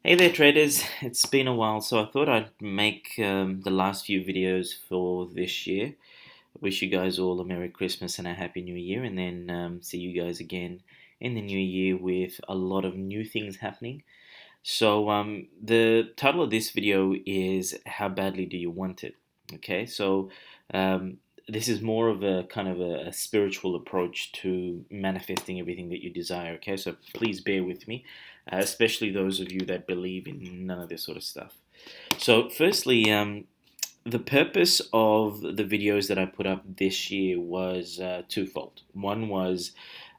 Hey there, traders. It's been a while, so I thought I'd make the last few videos for this year. Wish you guys all a Merry Christmas and a Happy New Year, and then see you guys again in the new year with a lot of new things happening. So, the title of this video is How Badly Do You Want It? Okay, so um, this is more of a kind of a spiritual approach to manifesting everything that you desire. Okay, so please bear with me, especially those of you that believe in none of this sort of stuff. So, firstly, the purpose of the videos that I put up this year was twofold. One was,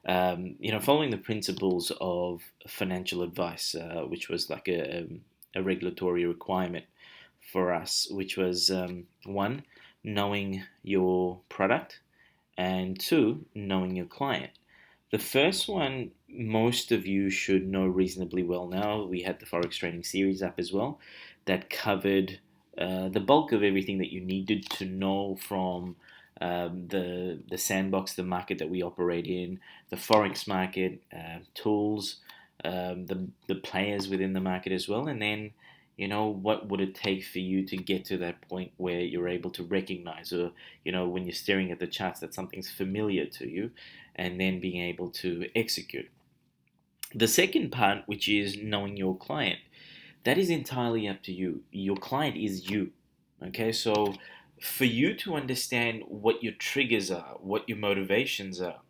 following the principles of financial advice, which was like a regulatory requirement for us, which was one, knowing your product, and two, knowing your client. The first one, most of you should know reasonably well now. We had the Forex Trading Series up as well that covered the bulk of everything that you needed to know from the sandbox, the market that we operate in, the Forex market, tools, the players within the market as well, and then what would it take for you to get to that point where you're able to recognize, or when you're staring at the charts, that something's familiar to you, and then being able to execute. The second part, which is knowing your client, that is entirely up to you. Your client is you. Okay, so for you to understand what your triggers are, what your motivations are,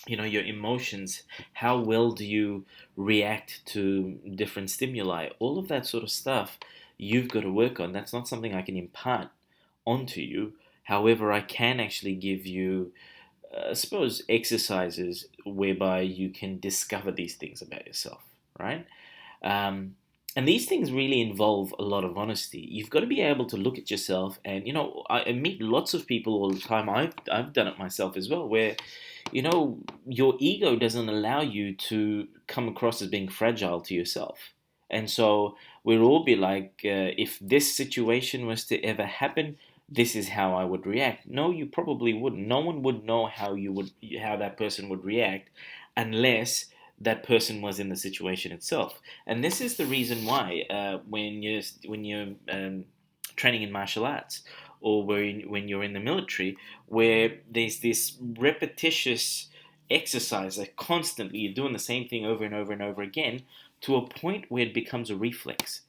your emotions, how well do you react to different stimuli, all of that sort of stuff, you've got to work on. That's not something I can impart onto you. However, I can actually give you, I suppose, exercises whereby you can discover these things about yourself, right? Um, and these things really involve a lot of honesty. You've got to be able to look at yourself, and I meet lots of people all the time. I've done it myself as well, where your ego doesn't allow you to come across as being fragile to yourself. And so we'll all be like, if this situation was to ever happen, this is how I would react. No, you probably wouldn't. No one would know how that person would react unless that person was in the situation itself. And this is the reason why when you're training in martial arts, or when you're in the military, where there's this repetitious exercise that constantly you're doing the same thing over and over and over again, to a point where it becomes a reflex.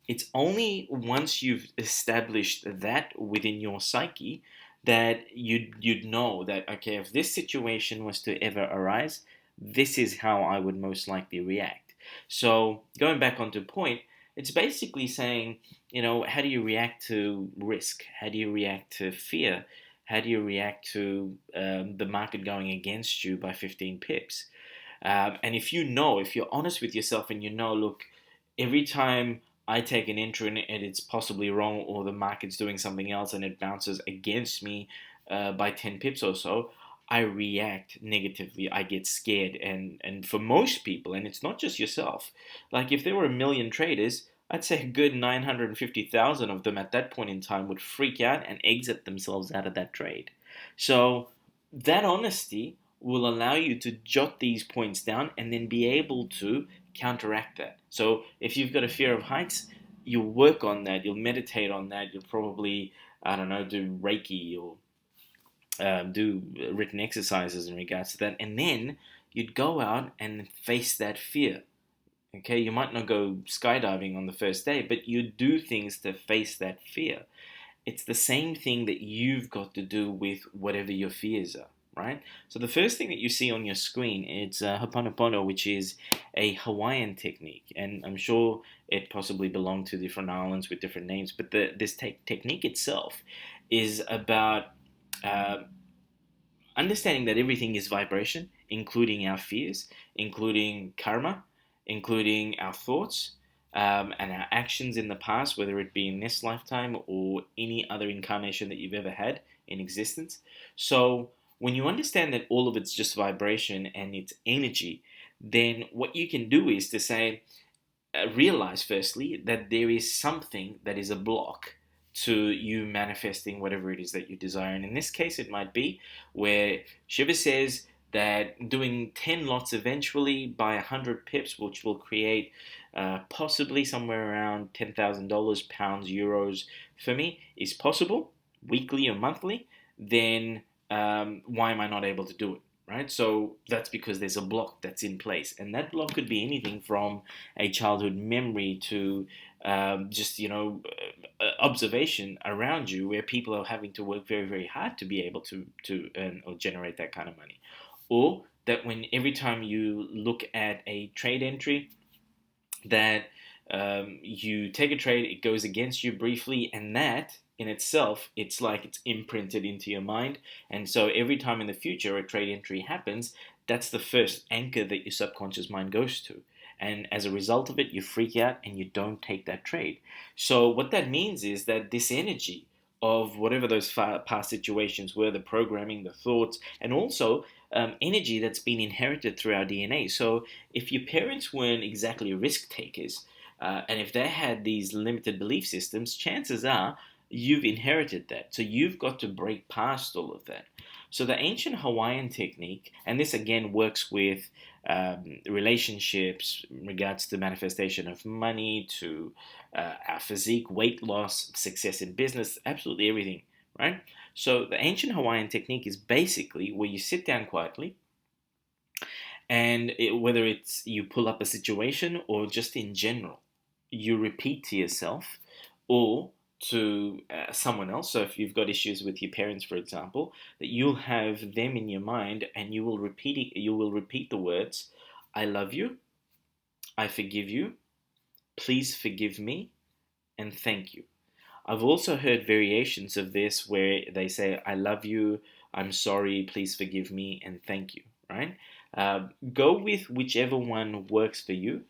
It's only once you've established that within your psyche that you'd know that, okay, if this situation was to ever arise, this is how I would most likely react. So going back onto point, it's basically saying, how do you react to risk? How do you react to fear? How do you react to the market going against you by 15 pips? And if you're honest with yourself and look, every time I take an entry and it's possibly wrong, or the market's doing something else and it bounces against me by 10 pips or so, I react negatively. I get scared. And for most people, and it's not just yourself, like if there were a million traders, I'd say a good 950,000 of them at that point in time would freak out and exit themselves out of that trade. So that honesty will allow you to jot these points down and then be able to counteract that. So if you've got a fear of heights, you'll work on that, you'll meditate on that, you'll probably, I don't know, do Reiki, or do written exercises in regards to that, and then you'd go out and face that fear. Okay, you might not go skydiving on the first day, but you do things to face that fear. It's the same thing that you've got to do with whatever your fears are, right? So the first thing that you see on your screen, it's Ho'oponopono, which is a Hawaiian technique, and I'm sure it possibly belonged to different islands with different names, but this technique itself is about uh, understanding that everything is vibration, including our fears, including karma, including our thoughts, and our actions in the past, whether it be in this lifetime or any other incarnation that you've ever had in existence. So when you understand that all of it's just vibration and it's energy, then what you can do is to say, realize firstly that there is something that is a block to you manifesting whatever it is that you desire. And in this case, it might be where Shiva says that doing 10 lots eventually by 100 pips, which will create possibly somewhere around $10,000, pounds, euros for me is possible, weekly or monthly, then why am I not able to do it? Right? So that's because there's a block that's in place. And that block could be anything from a childhood memory to just, observation around you where people are having to work very, very hard to be able to earn or generate that kind of money. Or that when every time you look at a trade entry, that you take a trade, it goes against you briefly, and that in itself, it's like it's imprinted into your mind. And so every time in the future a trade entry happens, that's the first anchor that your subconscious mind goes to. And as a result of it, you freak out and you don't take that trade. So, what that means is that this energy of whatever those past situations were, the programming, the thoughts, and also energy that's been inherited through our DNA. So, if your parents weren't exactly risk takers, and if they had these limited belief systems, chances are you've inherited that. So you've got to break past all of that. So the ancient Hawaiian technique, and this again works with relationships, in regards to manifestation of money, to our physique, weight loss, success in business, absolutely everything, right? So the ancient Hawaiian technique is basically where you sit down quietly, and whether it's you pull up a situation or just in general, you repeat to yourself or to someone else. So if you've got issues with your parents, for example, that you'll have them in your mind and you will repeat it. You will repeat the words, "I love you," "I forgive you," "Please forgive me," and "Thank you." I've also heard variations of this where they say, "I love you," "I'm sorry," "Please forgive me," and "Thank you," right? Go with whichever one works for you.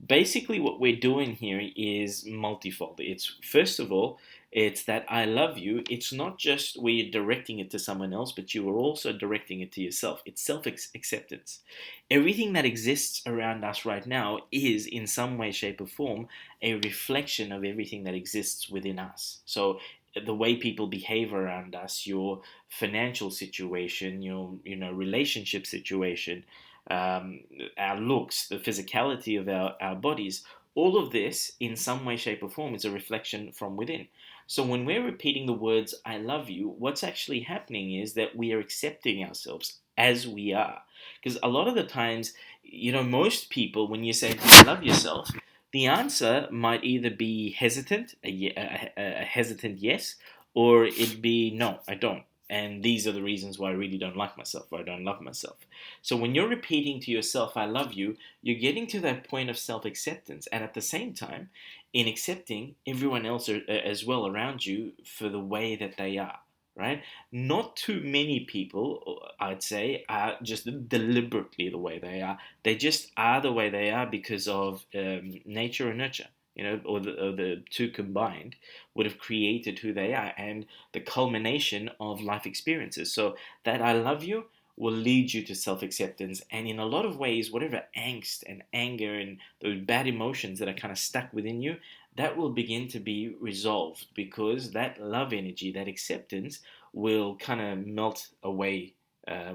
Basically, what we're doing here is multifold. It's first of all, it's that "I love you." It's not just where you're directing it to someone else, but you are also directing it to yourself. It's self acceptance. Everything that exists around us right now is, in some way, shape, or form, a reflection of everything that exists within us. So the way people behave around us, your financial situation, your relationship situation, um, our looks, the physicality of our bodies, all of this in some way, shape, or form is a reflection from within. So when we're repeating the words "I love you," what's actually happening is that we are accepting ourselves as we are. Because a lot of the times, most people, when you say "Do you love yourself?" the answer might either be hesitant, a hesitant yes, or it be no, I don't. And these are the reasons why I really don't like myself, or I don't love myself. So when you're repeating to yourself, "I love you," you're getting to that point of self acceptance. And at the same time, in accepting everyone else as well around you for the way that they are, right? Not too many people, I'd say, are just deliberately the way they are. They just are the way they are because of nature or nurture. Or the two combined would have created who they are and the culmination of life experiences. So that "I love you" will lead you to self acceptance. And in a lot of ways, whatever angst and anger and those bad emotions that are kind of stuck within you, that will begin to be resolved because that love energy, that acceptance, will kind of melt away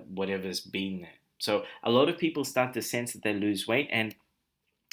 whatever's been there. So a lot of people start to sense that they lose weight. And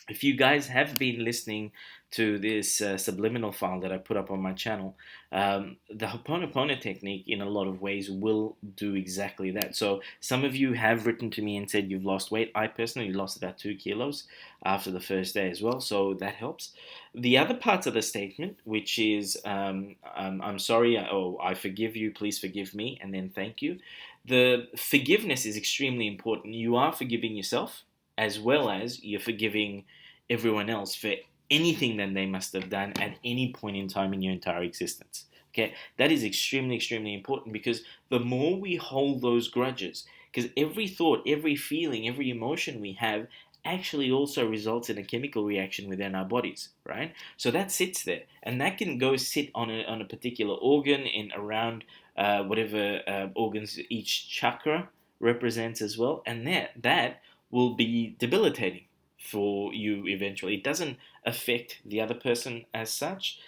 if you guys have been listening to this subliminal file that I put up on my channel, the Ho'oponopono technique in a lot of ways will do exactly that. So some of you have written to me and said you've lost weight. I personally lost about 2 kilos after the first day as well, so that helps. The other parts of the statement, which is "I'm sorry," or "I forgive you," "Please forgive me," and then "Thank you." The forgiveness is extremely important. You are forgiving yourself as well as you're forgiving everyone else for anything that they must have done at any point in time in your entire existence. Okay, that is extremely, extremely important because the more we hold those grudges, because every thought, every feeling, every emotion we have actually also results in a chemical reaction within our bodies, right? So that sits there, and that can go sit on a particular organ in around whatever organs each chakra represents as well, and that will be debilitating for you eventually. It doesn't affect the other person as such.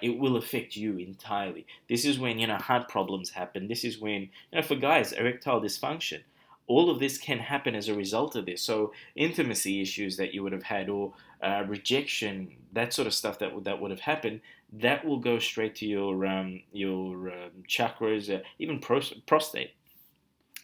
It will affect you entirely. This is when heart problems happen. This is when for guys, erectile dysfunction. all of this can happen as a result of this. So intimacy issues that you would have had, or rejection, that sort of stuff that would have happened, that will go straight to your chakras, even prostate.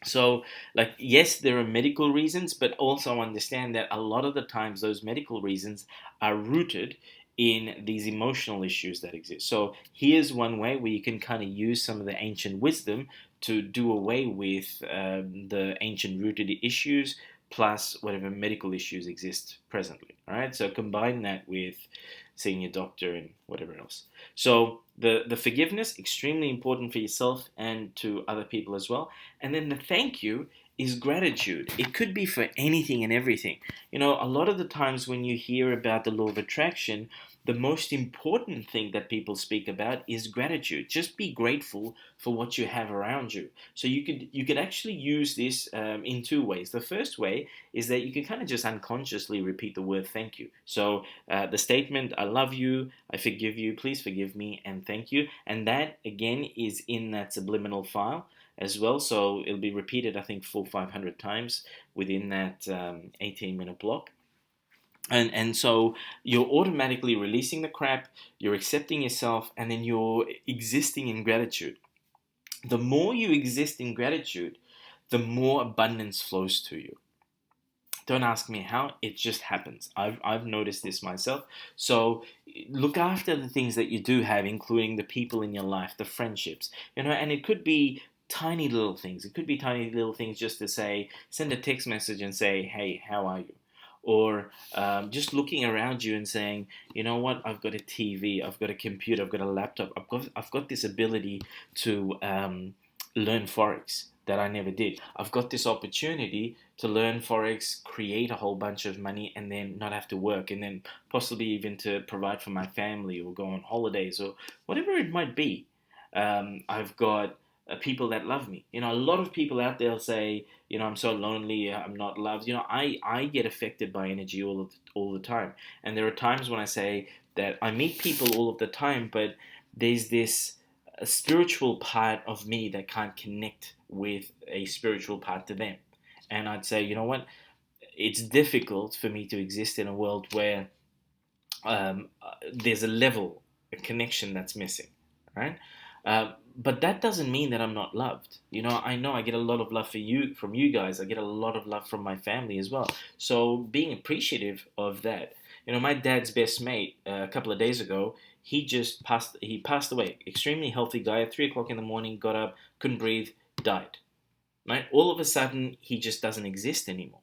So, like, yes, there are medical reasons, but also understand that a lot of the times those medical reasons are rooted in these emotional issues that exist. So, here's one way where you can kind of use some of the ancient wisdom to do away with the ancient rooted issues plus whatever medical issues exist presently. All right, so combine that with seeing your doctor and whatever else. So, the forgiveness, extremely important for yourself and to other people as well. And then the thank you is gratitude. It could be for anything and everything. A lot of the times when you hear about the law of attraction, the most important thing that people speak about is gratitude. Just be grateful for what you have around you. So you could actually use this in two ways. The first way is that you can kind of just unconsciously repeat the word thank you. So the statement, I love you, I forgive you, please forgive me, and thank you. And that, again, is in that subliminal file as well. So it'll be repeated, I think, 400-500 times within that 18-minute block. And so you're automatically releasing the crap, you're accepting yourself, and then you're existing in gratitude. The more you exist in gratitude, the more abundance flows to you. Don't ask me how, it just happens. I've noticed this myself. So look after the things that you do have, including the people in your life, the friendships, and it could be tiny little things. It could be tiny little things just to say, send a text message and say, hey, how are you? Or just looking around you and saying, you know what, I've got a TV, I've got a computer, I've got a laptop, I've got this ability to learn Forex that I never did. I've got this opportunity to learn Forex, create a whole bunch of money, and then not have to work, and then possibly even to provide for my family or go on holidays or whatever it might be. I've got people that love me. A lot of people out there say, I'm so lonely, I'm not loved. I get affected by energy all the time. And there are times when I say that I meet people all of the time, but there's this a spiritual part of me that can't connect with a spiritual part to them. And I'd say, you know what? It's difficult for me to exist in a world where there's a connection that's missing, right? But that doesn't mean that I'm not loved. I know I get a lot of love from you guys. I get a lot of love from my family as well. So being appreciative of that. My dad's best mate a couple of days ago, he passed away. Extremely healthy guy. At 3 o'clock in the morning, got up, couldn't breathe, died. Right? All of a sudden, he just doesn't exist anymore.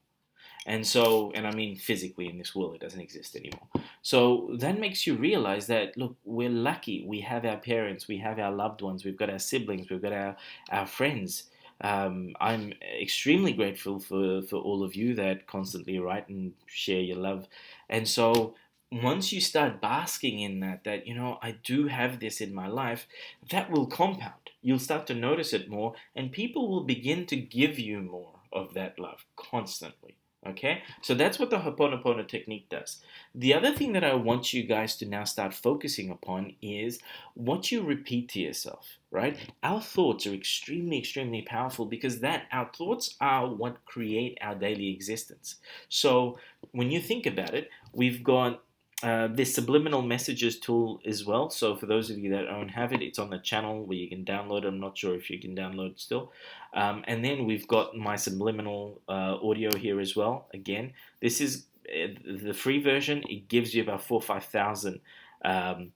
And I mean physically in this world, it doesn't exist anymore. So that makes you realize that, look, we're lucky. We have our parents, we have our loved ones, we've got our siblings, we've got our friends. I'm extremely grateful for all of you that constantly write and share your love. And so once you start basking in that, I do have this in my life, that will compound. You'll start to notice it more, and people will begin to give you more of that love constantly. Okay, so that's what the Ho'oponopono technique does. The other thing that I want you guys to now start focusing upon is what you repeat to yourself, right? Our thoughts are extremely, extremely powerful because our thoughts are what create our daily existence. So when you think about it, we've got this subliminal messages tool as well. So for those of you that don't have it, it's on the channel where you can download it. I'm not sure if you can download it still. And then we've got my subliminal audio here as well. Again, this is the free version. It gives you about 4,000 or 5,000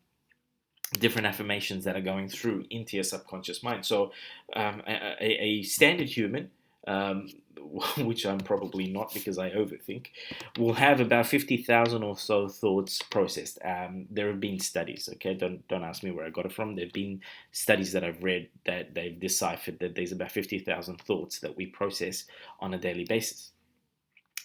different affirmations that are going through into your subconscious mind. So a standard human, which I'm probably not because I overthink, will have about 50,000 or so thoughts processed. There have been studies, okay? Don't ask me where I got it from. There have been studies that I've read that they've deciphered that there's about 50,000 thoughts that we process on a daily basis.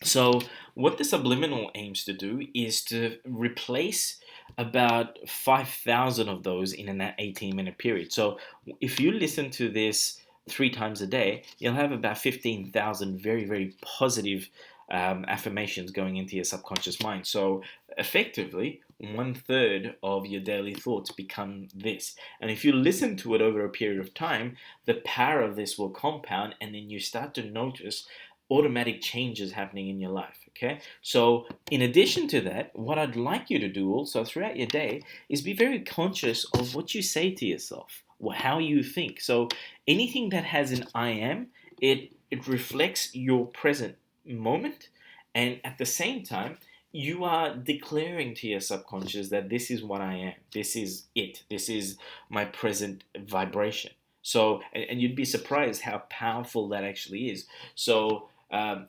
So what the subliminal aims to do is to replace about 5,000 of those in that 18-minute period. So if you listen to this 3 times a day, you'll have about 15,000 very, very positive affirmations going into your subconscious mind. So effectively, 1/3 of your daily thoughts become this. And if you listen to it over a period of time, the power of this will compound, and then you start to notice automatic changes happening in your life. Okay, so in addition to that, what I'd like you to do also throughout your day is be very conscious of what you say to yourself, how you think. So anything that has an I am, it reflects your present moment, and at the same time, you are declaring to your subconscious that this is what I am. This is it. This is my present vibration. So, and you'd be surprised how powerful that actually is. So,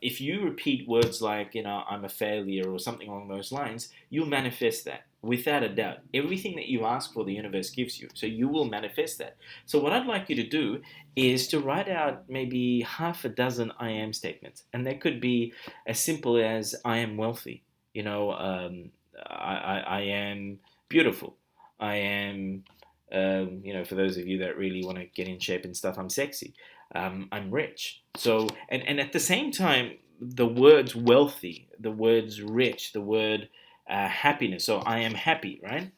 if you repeat words like, I'm a failure or something along those lines, you'll manifest that without a doubt. Everything that you ask for, the universe gives you. So, you will manifest that. So, what I'd like you to do is to write out maybe half a dozen I am statements. And that could be as simple as I am wealthy. I am beautiful. I am, for those of you that really want to get in shape and stuff, I'm sexy. I'm rich. So, and at the same time, the words wealthy, the words rich, the word happiness. So, I am happy, right?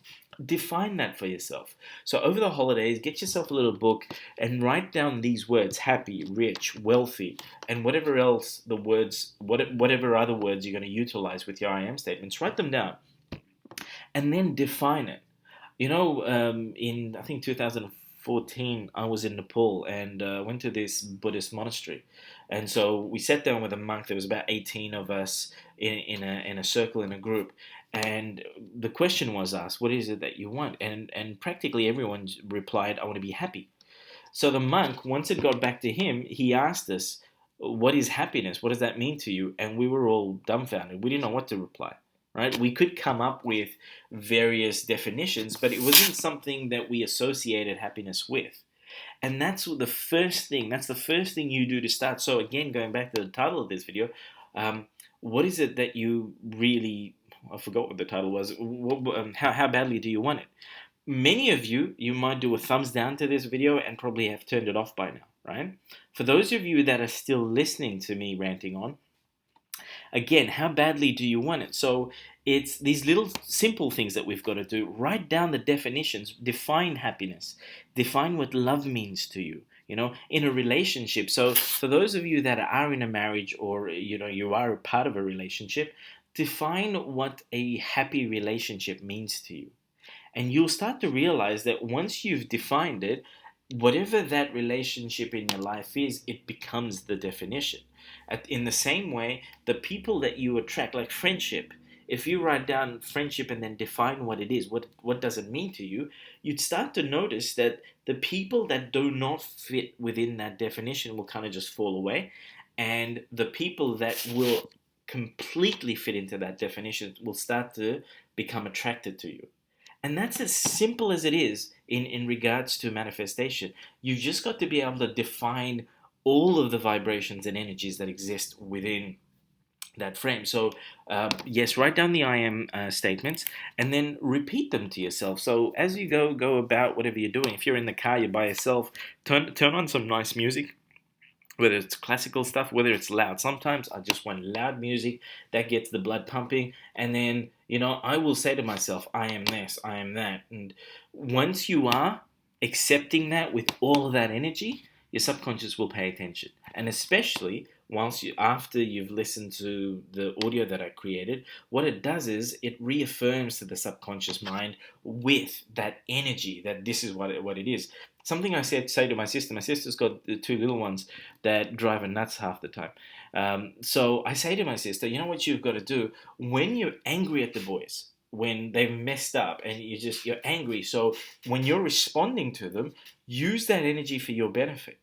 Define that for yourself. So, over the holidays, get yourself a little book and write down these words: happy, rich, wealthy, and whatever else the words, whatever other words you're going to utilize with your I am statements. Write them down and then define it. In I think 2014, I was in Nepal and went to this Buddhist monastery, and so we sat down with a monk. There was about 18 of us in a circle in a group, and the question was asked, "What is it that you want?" And practically everyone replied, "I want to be happy." So the monk, once it got back to him, he asked us, "What is happiness? What does that mean to you?" And we were all dumbfounded. We didn't know what to reply. Right? We could come up with various definitions, but it wasn't something that we associated happiness with. And that's the first thing you do to start. So again, going back to the title of this video, what is it that you really, I forgot what the title was, how badly do you want it? Many of you might do a thumbs down to this video and probably have turned it off by now, right? For those of you that are still listening to me ranting on, again, how badly do you want it? So it's these little simple things that we've got to do. Write down the definitions, define happiness, define what love means to you, in a relationship. So for those of you that are in a marriage or, you are a part of a relationship, define what a happy relationship means to you. And you'll start to realize that once you've defined it, whatever that relationship in your life is, it becomes the definition. In the same way, the people that you attract, like friendship, if you write down friendship and then define what it is, what does it mean to you, you'd start to notice that the people that do not fit within that definition will kind of just fall away. And the people that will completely fit into that definition will start to become attracted to you. And that's as simple as it is in regards to manifestation. You've just got to be able to define all of the vibrations and energies that exist within that frame. So, yes, write down the I am statements and then repeat them to yourself. So as you go about whatever you're doing, if you're in the car, you're by yourself, turn on some nice music. Whether it's classical stuff, whether it's loud. Sometimes I just want loud music that gets the blood pumping. And then, I will say to myself, I am this, I am that. And once you are accepting that with all of that energy, your subconscious will pay attention. And especially after you've listened to the audio that I created, what it does is it reaffirms to the subconscious mind with that energy that this is what it is. Something I say to my sister. My sister's got the two little ones that drive her nuts half the time. So I say to my sister, you know what you've got to do when you're angry at the boys, when they've messed up and you're angry. So when you're responding to them, use that energy for your benefit.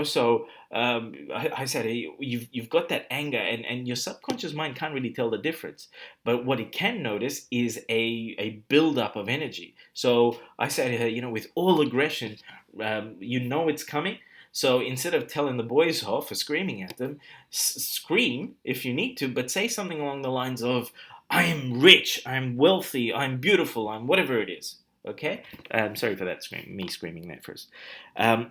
So I said, hey, you've got that anger, and your subconscious mind can't really tell the difference. But what it can notice is a buildup of energy. So I said to her, with all aggression, it's coming. So instead of telling the boys off or screaming at them, scream if you need to, but say something along the lines of, I am rich, I'm wealthy, I'm beautiful, I'm whatever it is. Okay, sorry for that me screaming that first,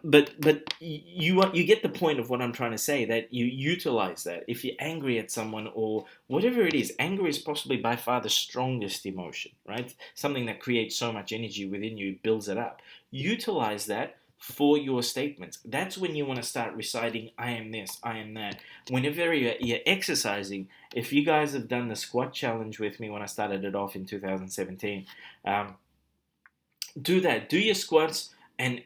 but you get the point of what I'm trying to say. That you utilize that if you're angry at someone or whatever it is. Anger is possibly by far the strongest emotion, right? Something that creates so much energy within you, builds it up. Utilize that for your statements. That's when you want to start reciting, I am this, I am that. Whenever you're exercising, if you guys have done the squat challenge with me when I started it off in 2017, do that. Do your squats and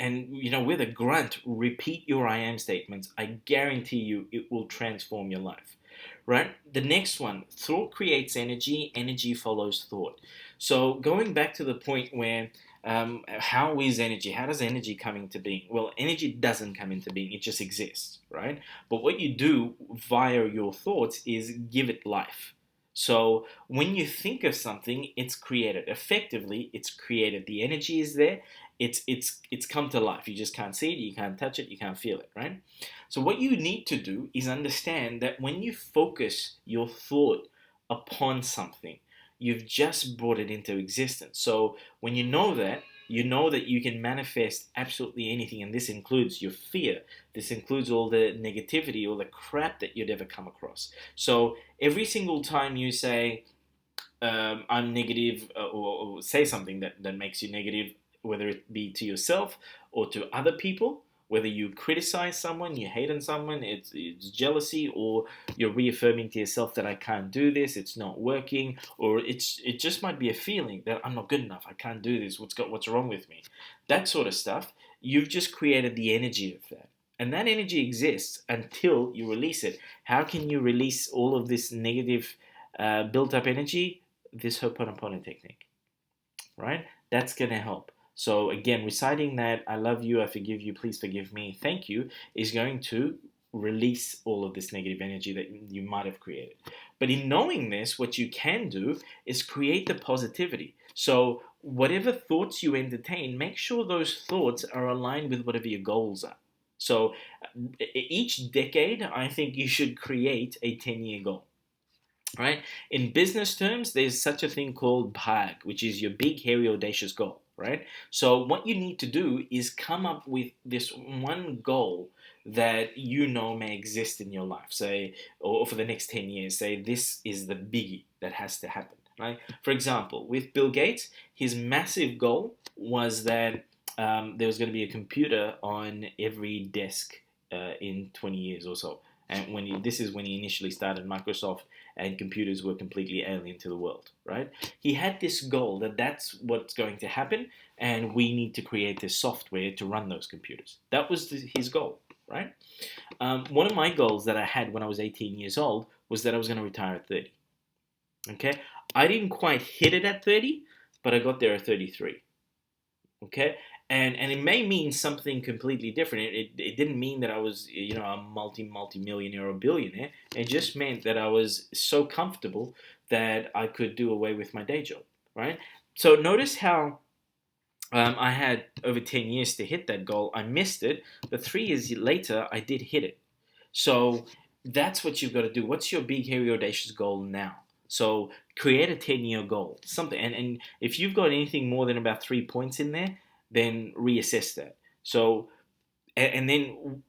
with a grunt, repeat your I am statements. I guarantee you it will transform your life. Right? The next one, thought creates energy, energy follows thought. So going back to the point where how is energy? How does energy come into being? Well, energy doesn't come into being, it just exists, right? But what you do via your thoughts is give it life. So when you think of something, it's created. Effectively, it's created. The energy is there. It's come to life. You just can't see it, you can't touch it, you can't feel it, right? So what you need to do is understand that when you focus your thought upon something, you've just brought it into existence. So when you know that you can manifest absolutely anything, and this includes your fear. This includes all the negativity, all the crap that you'd ever come across. So every single time you say, I'm negative, or say something that makes you negative, whether it be to yourself or to other people, whether you criticize someone, you hate on someone, it's jealousy, or you're reaffirming to yourself that I can't do this, it's not working, or it just might be a feeling that I'm not good enough, I can't do this, what's wrong with me, that sort of stuff. You've just created the energy of that. And that energy exists until you release it. How can you release all of this negative built up energy? This Ho'oponopono technique, right? That's going to help. So again, reciting that I love you, I forgive you, please forgive me, thank you, is going to release all of this negative energy that you might have created. But in knowing this, what you can do is create the positivity. So whatever thoughts you entertain, make sure those thoughts are aligned with whatever your goals are. So each decade, I think you should create a 10-year goal. Right? In business terms, there's such a thing called BHAG, which is your big, hairy, audacious goal, right? So what you need to do is come up with this one goal that you know may exist in your life, say, or for the next 10 years, say this is the biggie that has to happen, right? For example, with Bill Gates, his massive goal was that there was going to be a computer on every desk in 20 years or so. And this is when he initially started Microsoft, and computers were completely alien to the world, right? He had this goal that that's what's going to happen, and we need to create this software to run those computers. That was his goal, right? One of my goals that I had when I was 18 years old was that I was going to retire at 30. Okay, I didn't quite hit it at 30, but I got there at 33. Okay, and it may mean something completely different. It didn't mean that I was a multi-millionaire or billionaire. It just meant that I was so comfortable that I could do away with my day job, right? So notice how I had over 10 years to hit that goal. I missed it, but 3 years later I did hit it. So that's what you've got to do. What's your big, hairy, audacious goal now? So create a 10-year goal, something. And if you've got anything more than about 3 points in there, then reassess that. So, and then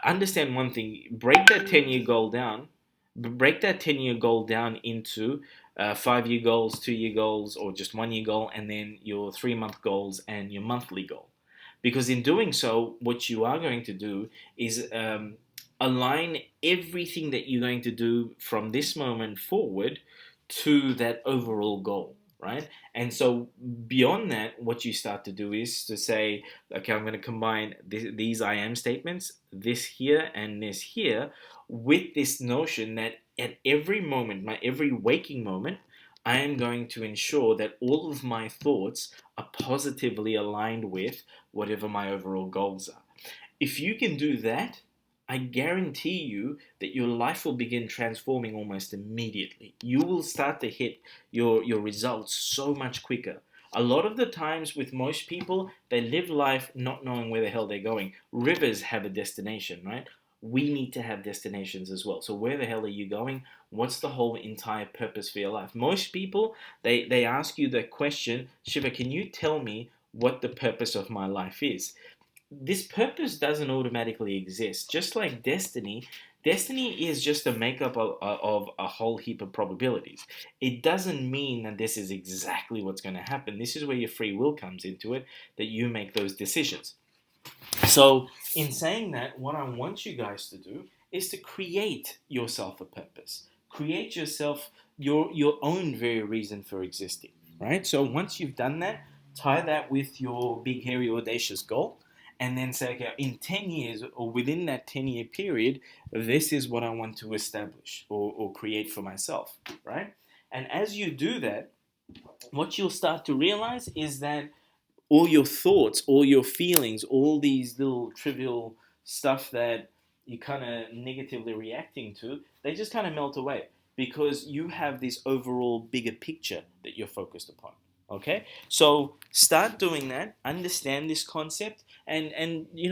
understand one thing: break that 10-year goal down. Break that 10-year goal down into 5-year goals, 2-year goals, or just 1-year goal, and then your 3-month goals and your monthly goal. Because in doing so, what you are going to do is align everything that you're going to do from this moment forward to that overall goal, right? And so beyond that, what you start to do is to say, okay, I'm going to combine these I am statements, this here and this here, with this notion that at every moment, my every waking moment, I am going to ensure that all of my thoughts are positively aligned with whatever my overall goals are. If you can do that, I guarantee you that your life will begin transforming almost immediately. You will start to hit your results so much quicker. A lot of the times with most people, they live life not knowing where the hell they're going. Rivers have a destination, right? We need to have destinations as well. So where the hell are you going? What's the whole entire purpose for your life? Most people, they ask you the question, Shiva, can you tell me what the purpose of my life is? This purpose doesn't automatically exist. Just like destiny is just a makeup of a whole heap of probabilities. It doesn't mean that this is exactly what's going to happen. This is where your free will comes into it, that you make those decisions. So, in saying that, what I want you guys to do is to create yourself a purpose. Create yourself your own very reason for existing, right? So once you've done that, tie that with your big, hairy, audacious goal, and then say, okay, in 10 years or within that 10-year period, this is what I want to establish or create for myself, right? And as you do that, what you'll start to realize is that all your thoughts, all your feelings, all these little trivial stuff that you kind of negatively reacting to, they just kind of melt away because you have this overall bigger picture that you're focused upon. Okay, so start doing that. Understand this concept, and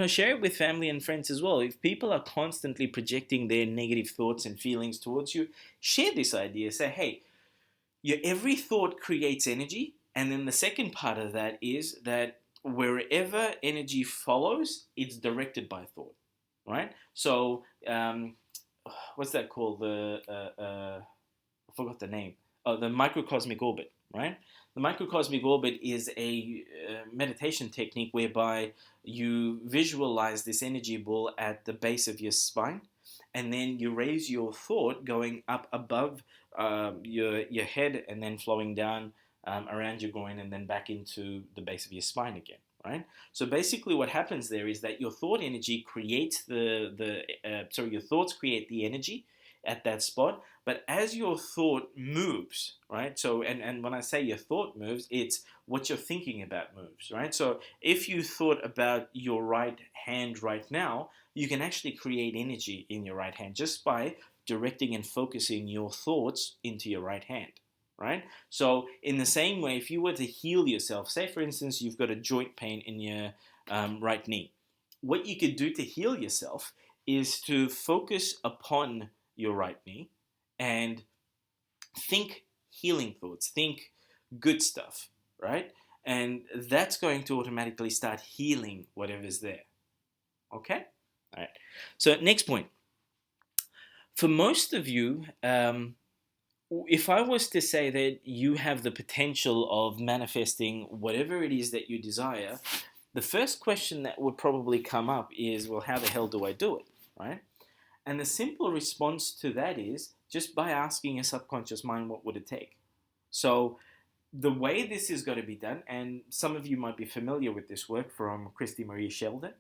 share it with family and friends as well. If people are constantly projecting their negative thoughts and feelings towards you, share this idea. Say, hey, your every thought creates energy, and then the second part of that is that wherever energy follows, it's directed by thought, right? So what's that called? I forgot the name. Oh, the microcosmic orbit, right? The microcosmic orbit is a meditation technique whereby you visualize this energy ball at the base of your spine, and then you raise your thought going up above your head and then flowing down around your groin and then back into the base of your spine again. Right. So basically, what happens there is that your thought energy creates your thoughts create the energy at that spot. But as your thought moves, right? So and when I say your thought moves, it's what you're thinking about moves, right? So if you thought about your right hand right now, you can actually create energy in your right hand just by directing and focusing your thoughts into your right hand, right? So in the same way, if you were to heal yourself, say for instance you've got a joint pain in your right knee, what you could do to heal yourself is to focus upon your right knee and think healing thoughts, think good stuff, right? And that's going to automatically start healing whatever's there. Okay? All right. So, next point. For most of you, if I was to say that you have the potential of manifesting whatever it is that you desire, the first question that would probably come up is, well, how the hell do I do it, right? And the simple response to that is just by asking your subconscious mind, what would it take? So the way this is going to be done, and some of you might be familiar with this work from Christy Marie Sheldon.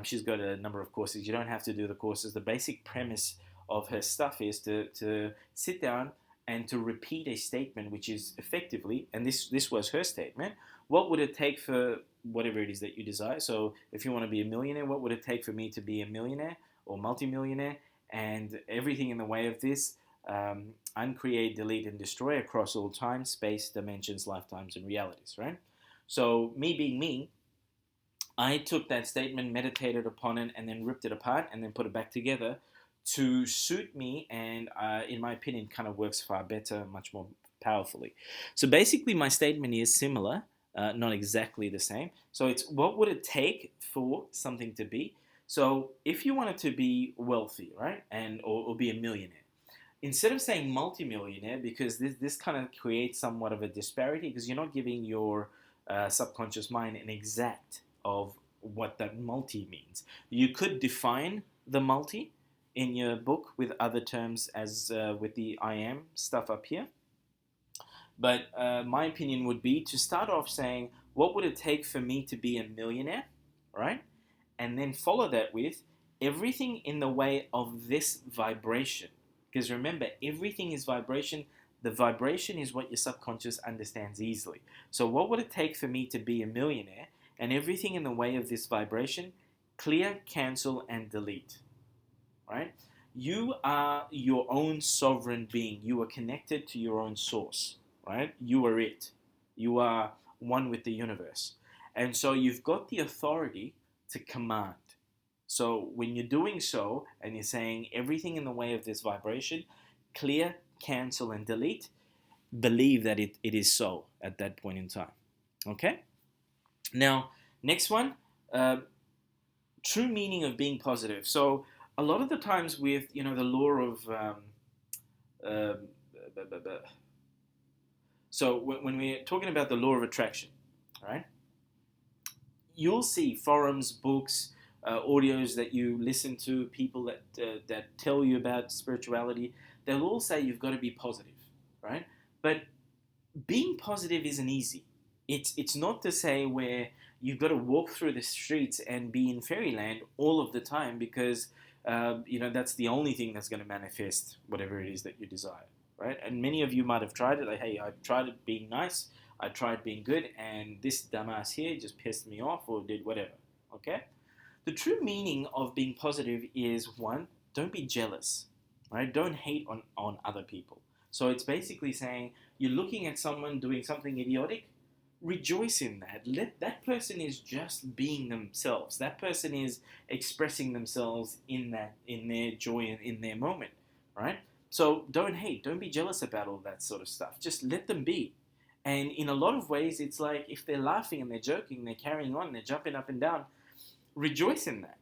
She's got a number of courses. You don't have to do the courses. The basic premise of her stuff is to sit down and to repeat a statement, which is effectively, and this was her statement, what would it take for whatever it is that you desire? So if you want to be a millionaire, what would it take for me to be a millionaire or multimillionaire? And everything in the way of this, uncreate, delete, and destroy across all time, space, dimensions, lifetimes, and realities, right? So me being me, I took that statement, meditated upon it, and then ripped it apart and then put it back together to suit me, and in my opinion, kind of works far better, much more powerfully. So basically, my statement is similar, not exactly the same. So it's what would it take for something to be? So if you wanted to be wealthy, right, and or be a millionaire, instead of saying multimillionaire, because this kind of creates somewhat of a disparity, because you're not giving your subconscious mind an exact of what that multi means. You could define the multi in your book with other terms, as with the I am stuff up here. But my opinion would be to start off saying, what would it take for me to be a millionaire, right? And then follow that with everything in the way of this vibration. Because remember, everything is vibration. The vibration is what your subconscious understands easily. So what would it take for me to be a millionaire? And everything in the way of this vibration, clear, cancel, and delete. Right? You are your own sovereign being. You are connected to your own source. Right? You are it. You are one with the universe. And so you've got the authority to command. So when you're doing so and you're saying everything in the way of this vibration, clear, cancel, and delete, believe that it is so at that point in time. Okay? Now, next one, true meaning of being positive. So a lot of the times with, the law of... uh, so when we're talking about the law of attraction, right? you'll see forums, books, audios that you listen to, people that tell you about spirituality. They'll all say you've got to be positive, right? But being positive isn't easy. It's not to say where you've got to walk through the streets and be in fairyland all of the time because that's the only thing that's going to manifest whatever it is that you desire, right? And many of you might have tried it. Like, hey, I've tried it being nice, I tried being good, and this dumbass here just pissed me off or did whatever. Okay. The true meaning of being positive is one, don't be jealous, right? Don't hate on other people. So it's basically saying you're looking at someone doing something idiotic, rejoice in that. Let that person is just being themselves. That person is expressing themselves in their joy and in their moment, right? So don't hate, don't be jealous about all that sort of stuff. Just let them be. And in a lot of ways, it's like if they're laughing and they're joking, they're carrying on, they're jumping up and down, rejoice in that.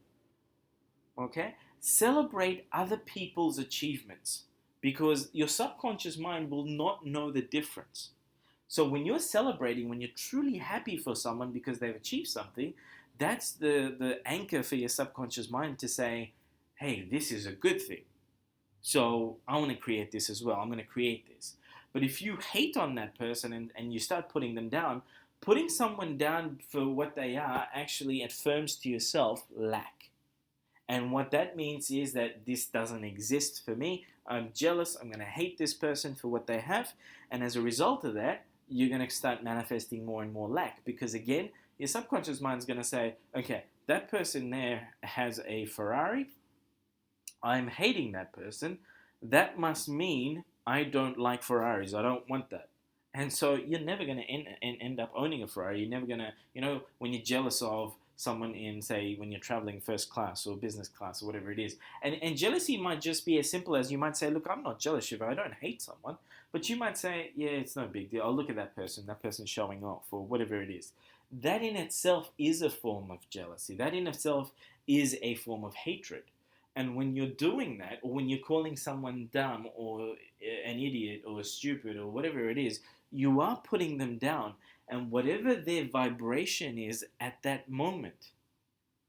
Okay? Celebrate other people's achievements because your subconscious mind will not know the difference. So when you're celebrating, when you're truly happy for someone because they've achieved something, that's the anchor for your subconscious mind to say, hey, this is a good thing. So I want to create this as well. I'm going to create this. But if you hate on that person and you start putting them down, putting someone down for what they are actually affirms to yourself lack. And what that means is that this doesn't exist for me. I'm jealous. I'm going to hate this person for what they have. And as a result of that, you're going to start manifesting more and more lack. Because again, your subconscious mind's going to say, okay, that person there has a Ferrari. I'm hating that person. That must mean I don't like Ferraris. I don't want that. And so you're never going to end up owning a Ferrari. You're never going to, when you're jealous of someone in, say, when you're traveling first class or business class or whatever it is. And jealousy might just be as simple as you might say, look, I'm not jealous, Shiva. I don't hate someone. But you might say, yeah, it's no big deal. Oh, look at that person. That person's showing off or whatever it is. That in itself is a form of jealousy. That in itself is a form of hatred. And when you're doing that, or when you're calling someone dumb or an idiot or stupid or whatever it is, you are putting them down. And whatever their vibration is at that moment,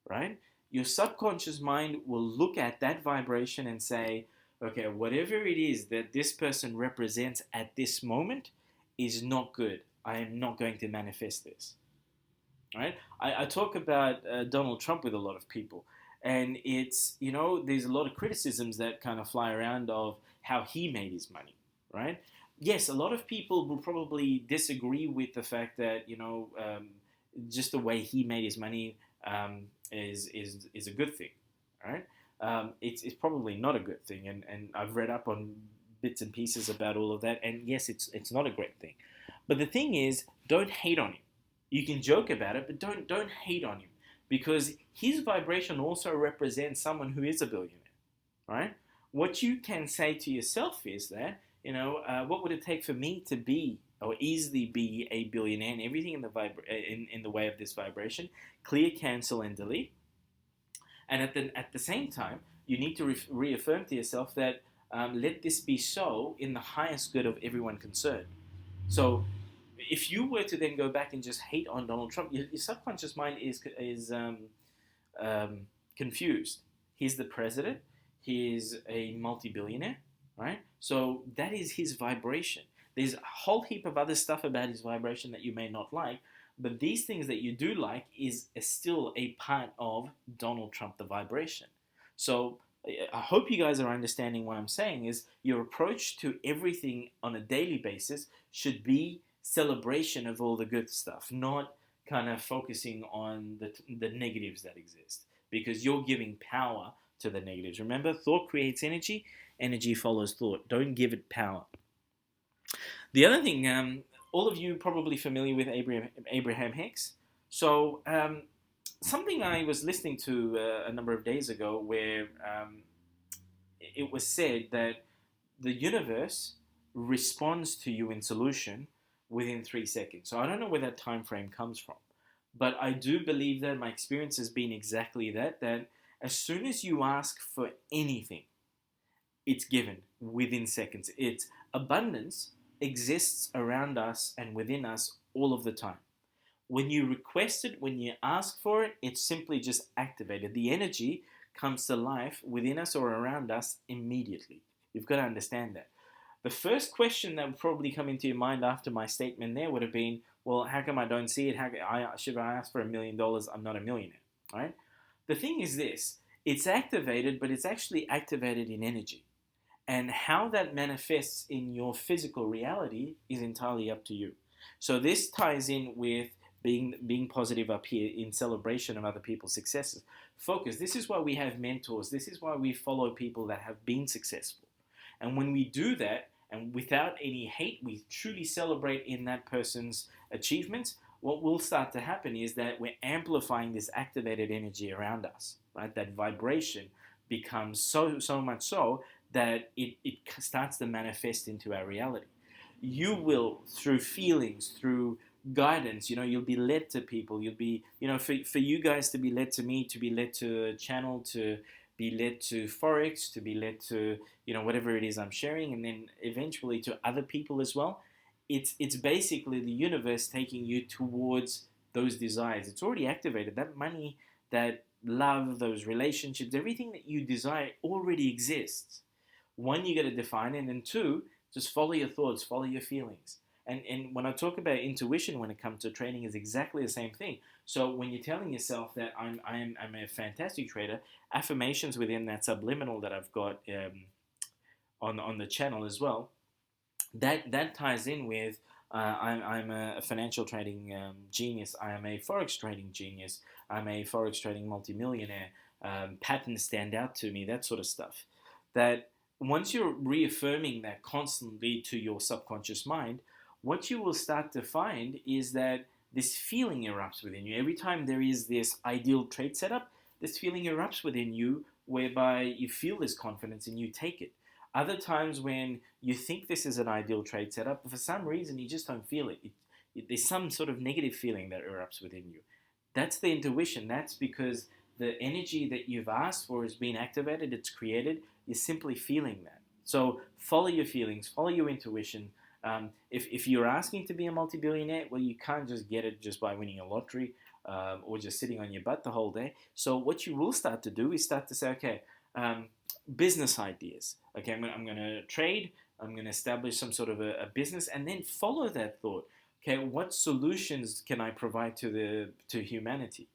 right? Your subconscious mind will look at that vibration and say, okay, whatever it is that this person represents at this moment is not good. I am not going to manifest this. Right? I talk about Donald Trump with a lot of people. And it's, there's a lot of criticisms that kind of fly around of how he made his money, right? Yes, a lot of people will probably disagree with the fact that, just the way he made his money is a good thing, right? It's probably not a good thing. And I've read up on bits and pieces about all of that. And yes, it's not a great thing. But the thing is, don't hate on him. You can joke about it, but don't hate on him because his vibration also represents someone who is a billionaire, right? What you can say to yourself is that, what would it take for me to be or easily be a billionaire and everything in the way of this vibration? Clear, cancel, and delete. And at the same time, you need to reaffirm to yourself that let this be so in the highest good of everyone concerned. So if you were to then go back and just hate on Donald Trump, your subconscious mind is confused. He's the president. He's a multi-billionaire, right? So that is his vibration. There's a whole heap of other stuff about his vibration that you may not like, but these things that you do like is still a part of Donald Trump, the vibration. So I hope you guys are understanding what I'm saying is your approach to everything on a daily basis should be celebration of all the good stuff, not kind of focusing on the negatives that exist because you're giving power to the negatives. Remember, thought creates energy, energy follows thought. Don't give it power. The other thing, all of you probably familiar with Abraham Hicks. So something I was listening to a number of days ago where it was said that the universe responds to you in solution within 3 seconds. So I don't know where that time frame comes from, but I do believe that my experience has been exactly that as soon as you ask for anything, it's given within seconds. It's abundance exists around us and within us all of the time. When you request it, when you ask for it, it's simply just activated. The energy comes to life within us or around us immediately. You've got to understand that. The first question that would probably come into your mind after my statement there would have been, well, how come I don't see it? Should I ask for $1 million? I'm not a millionaire, right? The thing is this, it's activated, but it's actually activated in energy. And how that manifests in your physical reality is entirely up to you. So this ties in with being positive up here in celebration of other people's successes. Focus. This is why we have mentors. This is why we follow people that have been successful. And when we do that, and without any hate, we truly celebrate in that person's achievements, what will start to happen is that we're amplifying this activated energy around us, right? That vibration becomes so much so that it starts to manifest into our reality. You will, through feelings, through guidance, you'll be led to people. You'll be, for you guys to be led to me, to be led to a channel, to be led to Forex, to be led to, whatever it is I'm sharing, and then eventually to other people as well. It's basically the universe taking you towards those desires. It's already activated. That money, that love, those relationships, everything that you desire already exists. One, you got to define it, and two, just follow your thoughts, follow your feelings. And when I talk about intuition when it comes to trading, is exactly the same thing. So when you're telling yourself that I'm a fantastic trader, affirmations within that subliminal that I've got on the channel as well, that ties in with I'm a financial trading genius. I am a forex trading genius. I'm a forex trading multimillionaire. Patterns stand out to me. That sort of stuff. That once you're reaffirming that constantly to your subconscious mind, what you will start to find is that this feeling erupts within you. Every time there is this ideal trade setup, this feeling erupts within you whereby you feel this confidence and you take it. Other times when you think this is an ideal trade setup, but for some reason you just don't feel it. There's some sort of negative feeling that erupts within you. That's the intuition. That's because the energy that you've asked for has been activated, it's created. You're simply feeling that. So follow your feelings, follow your intuition. If you're asking to be a multi-billionaire, well, you can't just get it just by winning a lottery or just sitting on your butt the whole day. So what you will start to do is start to say, okay, business ideas. Okay, I'm going to trade. I'm going to establish some sort of a business, and then follow that thought. Okay, what solutions can I provide to humanity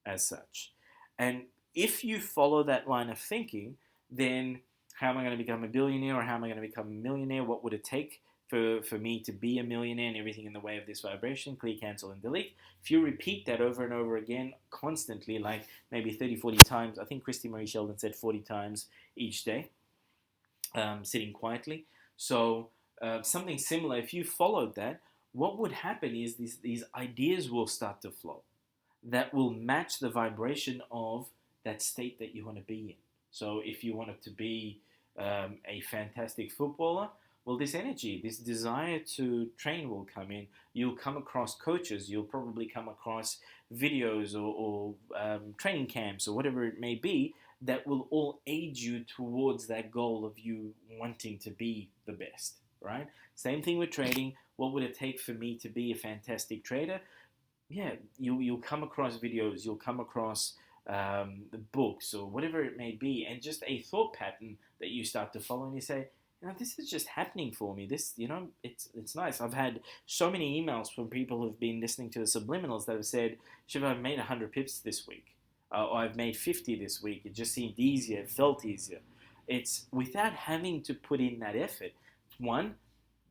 as such? And if you follow that line of thinking, then how am I going to become a billionaire, or how am I going to become a millionaire? What would it take for me to be a millionaire, and everything in the way of this vibration? Clear, cancel, and delete. If you repeat that over and over again constantly, like maybe 30, 40 times, I think Christy Marie Sheldon said 40 times each day, sitting quietly. So something similar, if you followed that, what would happen is these ideas will start to flow that will match the vibration of that state that you want to be in. So if you wanted to be a fantastic footballer, well, this energy, this desire to train will come in. You'll come across coaches. You'll probably come across videos or training camps or whatever it may be that will all aid you towards that goal of you wanting to be the best, right? Same thing with trading. What would it take for me to be a fantastic trader? Yeah, you'll come across videos, you'll come across the books or whatever it may be, and just a thought pattern that you start to follow, and you say, this is just happening for me. This, it's nice. I've had so many emails from people who've been listening to the subliminals that have said, Shiva, I've made 100 pips this week, or I've made 50 this week. It just seemed easier, it felt easier. It's without having to put in that effort. One,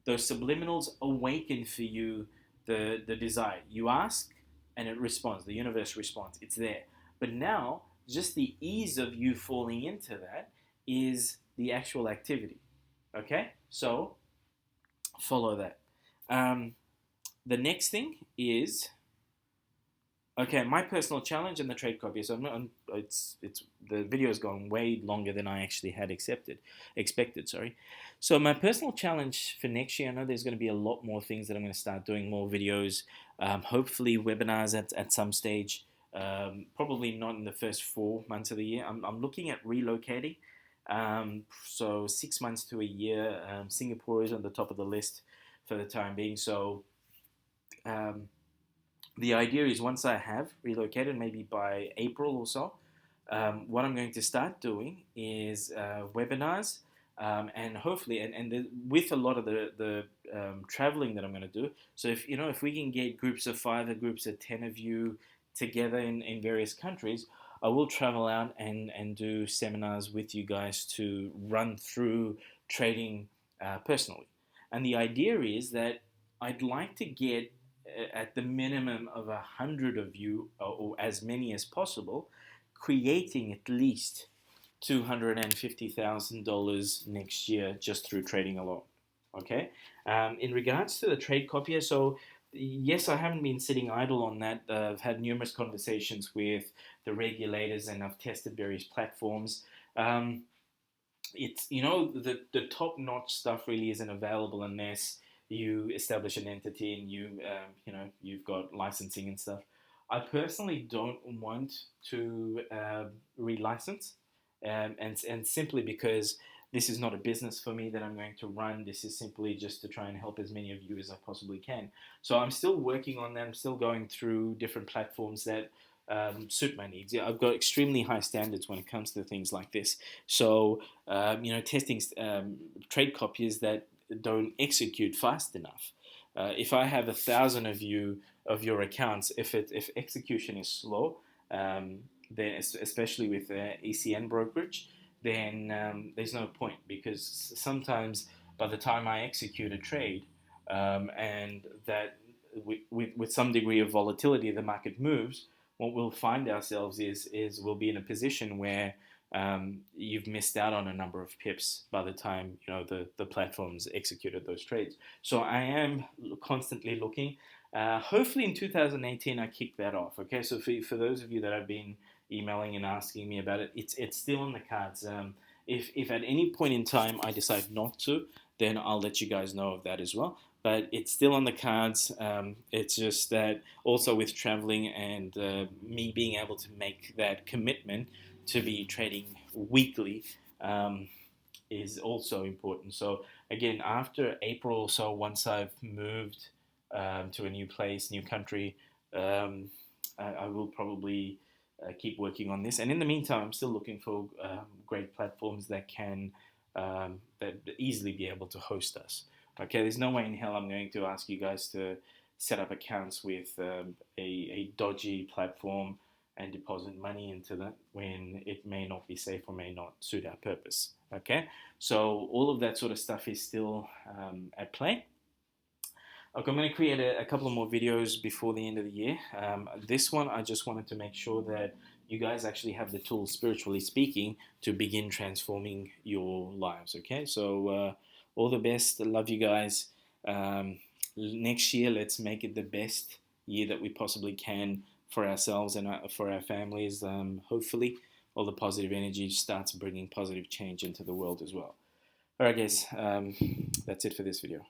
those subliminals awaken for you the desire. You ask and it responds. The universe responds. It's there. But now, just the ease of you falling into that is the actual activity. Okay? So, follow that. The next thing is, okay, my personal challenge and the trade copy. So it's the video has gone way longer than I actually had expected. Sorry. So my personal challenge for next year, I know there's going to be a lot more things that I'm going to start doing, more videos, hopefully webinars at some stage. Probably not in the first 4 months of the year. I'm looking at relocating. So 6 months to a year. Singapore is on the top of the list for the time being. So The idea is once I have relocated, maybe by April or so, what I'm going to start doing is webinars, and hopefully, with a lot of the traveling that I'm going to do. So if we can get groups of 5 or groups of 10 of you together in various countries, I will travel out and do seminars with you guys to run through trading personally. And the idea is that I'd like to get at the minimum of 100 of you, or as many as possible, creating at least $250,000 next year just through trading alone. Okay. In regards to the trade copier, so yes, I haven't been sitting idle on that. I've had numerous conversations with the regulators, and I've tested various platforms. It's the top notch stuff really isn't available unless you establish an entity and you've got licensing and stuff. I personally don't want to relicense, and simply because this is not a business for me that I'm going to run. This is simply just to try and help as many of you as I possibly can. So I'm still working on that. I'm still going through different platforms that suit my needs. Yeah, I've got extremely high standards when it comes to things like this. So testing trade copiers that don't execute fast enough. If I have 1,000 of your accounts, if execution is slow, then especially with ECN brokerage, then there's no point, because sometimes by the time I execute a trade, and that with some degree of volatility, the market moves. What we'll find ourselves is we'll be in a position where you've missed out on a number of pips by the time the platforms executed those trades. So I am constantly looking. Hopefully in 2018 I kick that off. Okay, so for those of you that have been emailing and asking me about it, it's still on the cards. If at any point in time I decide not to, then I'll let you guys know of that as well. But it's still on the cards. It's just that also with traveling and me being able to make that commitment to be trading weekly is also important. So again, after April or so, once I've moved to a new place, new country, I will probably keep working on this. And in the meantime, I'm still looking for great platforms that can that easily be able to host us. Okay, there's no way in hell I'm going to ask you guys to set up accounts with a dodgy platform and deposit money into that when it may not be safe or may not suit our purpose. Okay, so all of that sort of stuff is still at play. Okay, I'm going to create a couple of more videos before the end of the year. This one, I just wanted to make sure that you guys actually have the tools, spiritually speaking, to begin transforming your lives. Okay, so all the best. Love you guys. Next year, let's make it the best year that we possibly can for ourselves and for our families. Hopefully, all the positive energy starts bringing positive change into the world as well. All right, guys, that's it for this video.